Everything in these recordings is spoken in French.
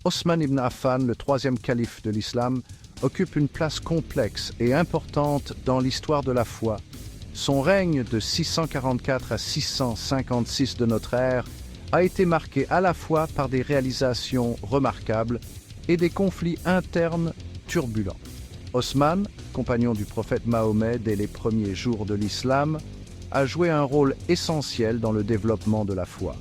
Osman ibn Affan, le troisième calife de l'islam, occupe une place complexe et importante dans l'histoire de la foi. Son règne de 644 à 656 de notre ère a été marqué à la fois par des réalisations remarquables et des conflits internes turbulents. Osman, compagnon du prophète Mahomet dès les premiers jours de l'islam, a joué un rôle essentiel dans le développement de la foi.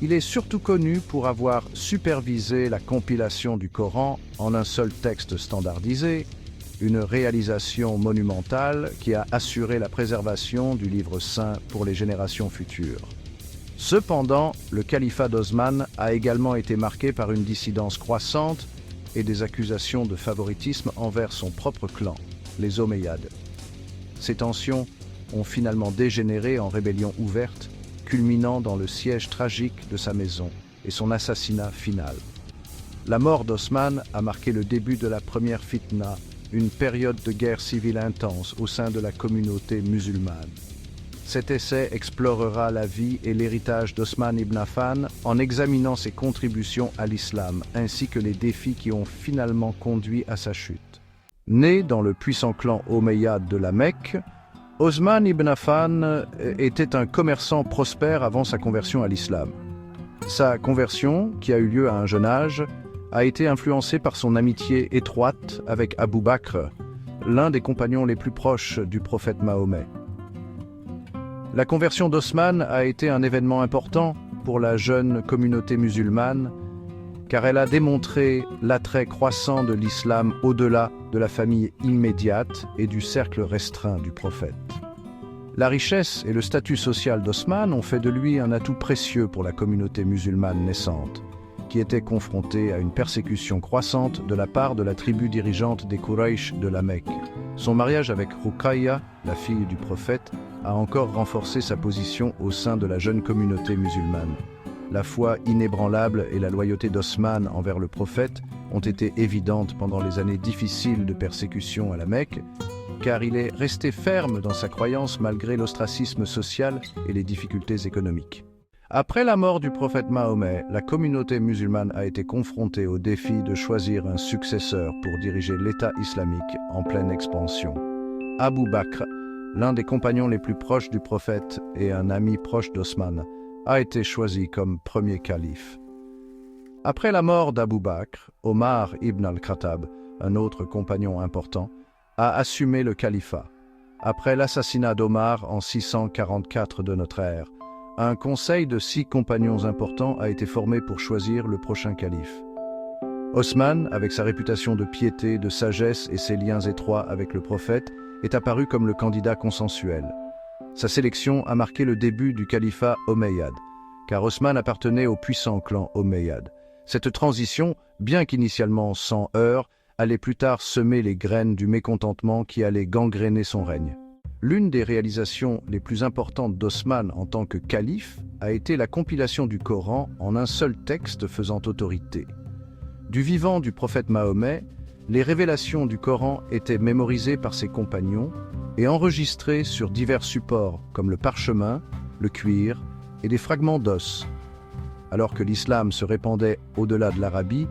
Il est surtout connu pour avoir supervisé la compilation du Coran en un seul texte standardisé, une réalisation monumentale qui a assuré la préservation du livre saint pour les générations futures. Cependant, le califat d'Osman a également été marqué par une dissidence croissante et des accusations de favoritisme envers son propre clan, les Omeyyades. Ces tensions ont finalement dégénéré en rébellion ouverte, culminant dans le siège tragique de sa maison et son assassinat final. La mort d'Osman a marqué le début de la première fitna, une période de guerre civile intense au sein de la communauté musulmane. Cet essai explorera la vie et l'héritage d'Osman ibn Affan en examinant ses contributions à l'islam, ainsi que les défis qui ont finalement conduit à sa chute. Né dans le puissant clan Omeyyade de la Mecque, Osman ibn Affan était un commerçant prospère avant sa conversion à l'islam. Sa conversion, qui a eu lieu à un jeune âge, a été influencée par son amitié étroite avec Abu Bakr, l'un des compagnons les plus proches du prophète Mahomet. La conversion d'Osman a été un événement important pour la jeune communauté musulmane, car elle a démontré l'attrait croissant de l'islam au-delà de la famille immédiate et du cercle restreint du prophète. La richesse et le statut social d'Osman ont fait de lui un atout précieux pour la communauté musulmane naissante, qui était confrontée à une persécution croissante de la part de la tribu dirigeante des Quraysh de la Mecque. Son mariage avec Ruqayya, la fille du prophète, a encore renforcé sa position au sein de la jeune communauté musulmane. La foi inébranlable et la loyauté d'Osman envers le prophète ont été évidentes pendant les années difficiles de persécution à la Mecque, car il est resté ferme dans sa croyance malgré l'ostracisme social et les difficultés économiques. Après la mort du prophète Mahomet, la communauté musulmane a été confrontée au défi de choisir un successeur pour diriger l'État islamique en pleine expansion. Abu Bakr, l'un des compagnons les plus proches du prophète et un ami proche d'Osman, a été choisi comme premier calife. Après la mort d'Abu Bakr, Omar ibn al-Khattab, un autre compagnon important, a assumé le califat. Après l'assassinat d'Omar en 644 de notre ère, un conseil de 6 compagnons importants a été formé pour choisir le prochain calife. Osman, avec sa réputation de piété, de sagesse et ses liens étroits avec le prophète, est apparu comme le candidat consensuel. Sa sélection a marqué le début du califat omeyyade, car Osman appartenait au puissant clan omeyyade. Cette transition, bien qu'initialement sans heurts, allait plus tard semer les graines du mécontentement qui allait gangréner son règne. L'une des réalisations les plus importantes d'Osman en tant que calife a été la compilation du Coran en un seul texte faisant autorité. Du vivant du prophète Mahomet, les révélations du Coran étaient mémorisées par ses compagnons et enregistrées sur divers supports comme le parchemin, le cuir et des fragments d'os. Alors que l'islam se répandait au-delà de l'Arabie,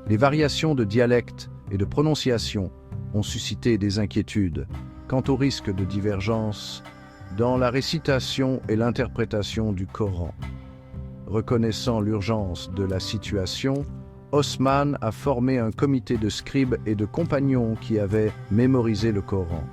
les variations de dialecte et de prononciation ont suscité des inquiétudes quant au risque de divergence dans la récitation et l'interprétation du Coran. Reconnaissant l'urgence de la situation, Osman a formé un comité de scribes et de compagnons qui avaient mémorisé le Coran.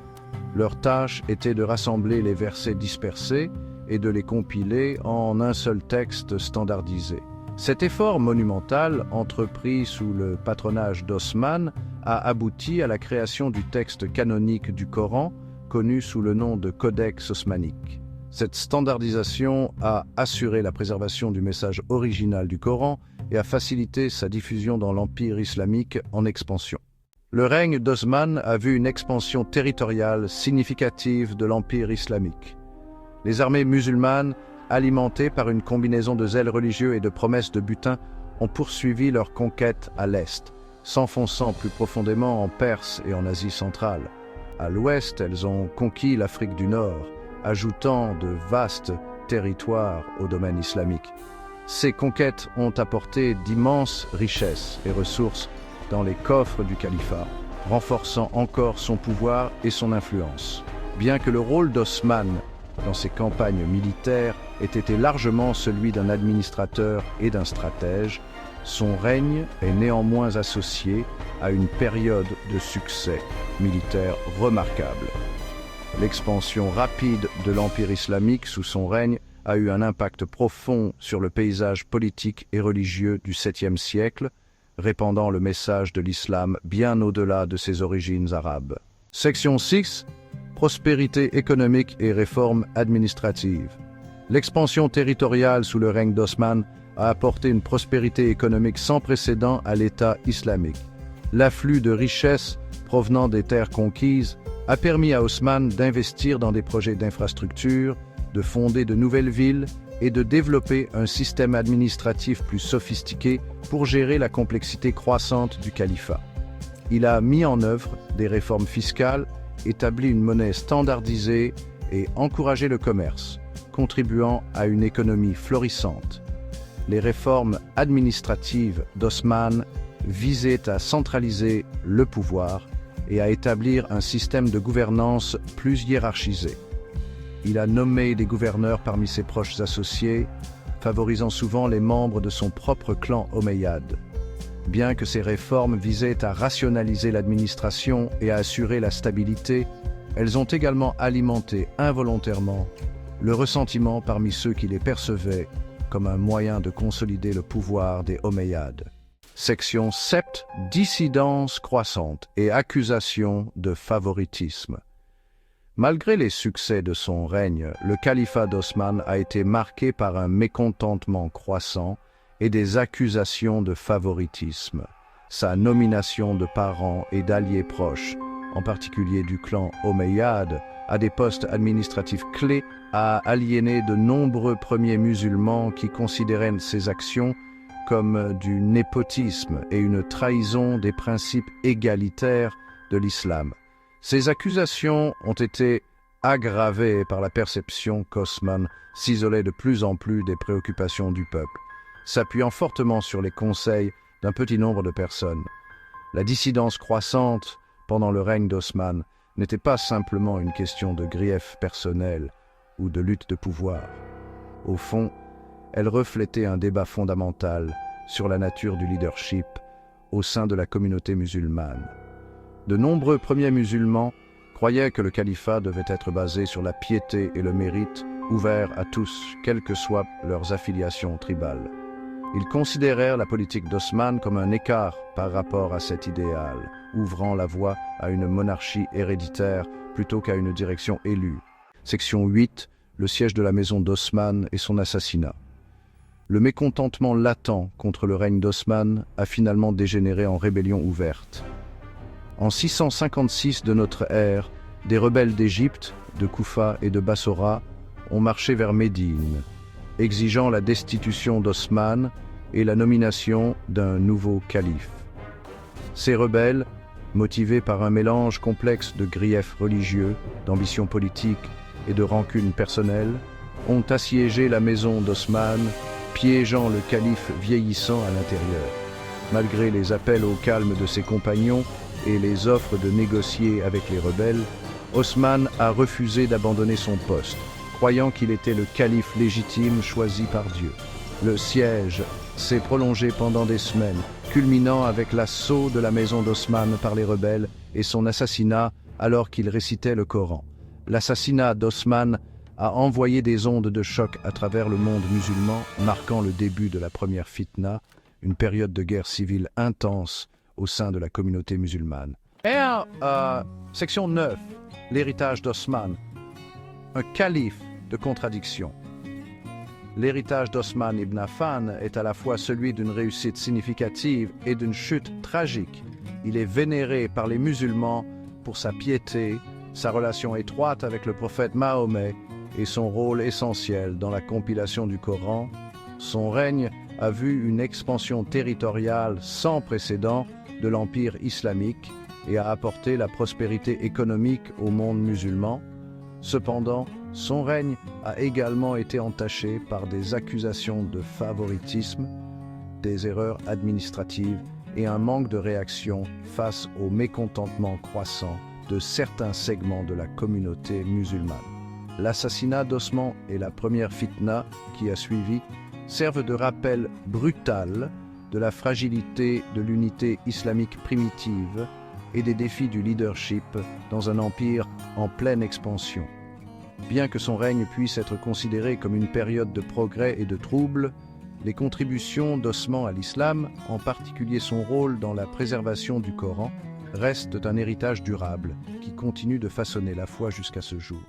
Leur tâche était de rassembler les versets dispersés et de les compiler en un seul texte standardisé. Cet effort monumental, entrepris sous le patronage d'Osman, a abouti à la création du texte canonique du Coran, connu sous le nom de Codex osmanique. Cette standardisation a assuré la préservation du message original du Coran et a facilité sa diffusion dans l'Empire islamique en expansion. Le règne d'Osman a vu une expansion territoriale significative de l'Empire islamique. Les armées musulmanes, alimentées par une combinaison de zèle religieux et de promesses de butin, ont poursuivi leur conquête à l'est, s'enfonçant plus profondément en Perse et en Asie centrale. À l'ouest, elles ont conquis l'Afrique du Nord, ajoutant de vastes territoires au domaine islamique. Ces conquêtes ont apporté d'immenses richesses et ressources dans les coffres du califat, renforçant encore son pouvoir et son influence. Bien que le rôle d'Osman dans ses campagnes militaires ait été largement celui d'un administrateur et d'un stratège, son règne est néanmoins associé à une période de succès militaire remarquable. L'expansion rapide de l'Empire islamique sous son règne a eu un impact profond sur le paysage politique et religieux du 7e siècle, répandant le message de l'islam bien au-delà de ses origines arabes. Section 6. Prospérité économique et réformes administratives. L'expansion territoriale sous le règne d'Osman a apporté une prospérité économique sans précédent à l'État islamique. L'afflux de richesses provenant des terres conquises a permis à Osman d'investir dans des projets d'infrastructure, de fonder de nouvelles villes et de développer un système administratif plus sophistiqué pour gérer la complexité croissante du califat. Il a mis en œuvre des réformes fiscales, établi une monnaie standardisée et encouragé le commerce, contribuant à une économie florissante. Les réformes administratives d'Osman visaient à centraliser le pouvoir et à établir un système de gouvernance plus hiérarchisé. Il a nommé des gouverneurs parmi ses proches associés, favorisant souvent les membres de son propre clan omeyyade. Bien que ces réformes visaient à rationaliser l'administration et à assurer la stabilité, elles ont également alimenté involontairement le ressentiment parmi ceux qui les percevaient comme un moyen de consolider le pouvoir des Omeyyades. Section 7. Dissidence croissante et accusations de favoritisme. Malgré les succès de son règne, le califat d'Osman a été marqué par un mécontentement croissant et des accusations de favoritisme. Sa nomination de parents et d'alliés proches, en particulier du clan omeyyade, à des postes administratifs clés, a aliéné de nombreux premiers musulmans qui considéraient ces actions comme du népotisme et une trahison des principes égalitaires de l'islam. Ces accusations ont été aggravées par la perception qu'Osman s'isolait de plus en plus des préoccupations du peuple, s'appuyant fortement sur les conseils d'un petit nombre de personnes. La dissidence croissante pendant le règne d'Osman n'était pas simplement une question de grief personnel ou de lutte de pouvoir. Au fond, elle reflétait un débat fondamental sur la nature du leadership au sein de la communauté musulmane. De nombreux premiers musulmans croyaient que le califat devait être basé sur la piété et le mérite, ouvert à tous, quelles que soient leurs affiliations tribales. Ils considérèrent la politique d'Osman comme un écart par rapport à cet idéal, ouvrant la voie à une monarchie héréditaire plutôt qu'à une direction élue. Section 8. Le siège de la maison d'Osman et son assassinat. Le mécontentement latent contre le règne d'Osman a finalement dégénéré en rébellion ouverte. En 656 de notre ère, des rebelles d'Égypte, de Koufa et de Bassora ont marché vers Médine, exigeant la destitution d'Osman et la nomination d'un nouveau calife. Ces rebelles, motivés par un mélange complexe de griefs religieux, d'ambitions politiques et de rancune personnelle, ont assiégé la maison d'Osman, piégeant le calife vieillissant à l'intérieur. Malgré les appels au calme de ses compagnons et les offres de négocier avec les rebelles, Osman a refusé d'abandonner son poste, croyant qu'il était le calife légitime choisi par Dieu. Le siège s'est prolongé pendant des semaines, culminant avec l'assaut de la maison d'Osman par les rebelles et son assassinat alors qu'il récitait le Coran. L'assassinat d'Osman a envoyé des ondes de choc à travers le monde musulman, marquant le début de la première fitna, une période de guerre civile intense au sein de la communauté musulmane. Section 9. L'héritage d'Osman. Un calife de contradiction. L'héritage d'Osman ibn Affan est à la fois celui d'une réussite significative et d'une chute tragique. Il est vénéré par les musulmans pour sa piété, sa relation étroite avec le prophète Mahomet et son rôle essentiel dans la compilation du Coran. Son règne a vu une expansion territoriale sans précédent de l'Empire islamique et a apporté la prospérité économique au monde musulman. Cependant, Son règne a également été entaché par des accusations de favoritisme, des erreurs administratives et un manque de réaction face au mécontentement croissant de certains segments de la communauté musulmane. L'assassinat d'Osman et la première fitna qui a suivi servent de rappel brutal de la fragilité de l'unité islamique primitive et des défis du leadership dans un empire en pleine expansion. Bien que son règne puisse être considéré comme une période de progrès et de troubles, les contributions d'Osman à l'islam, en particulier son rôle dans la préservation du Coran, restent un héritage durable qui continue de façonner la foi jusqu'à ce jour.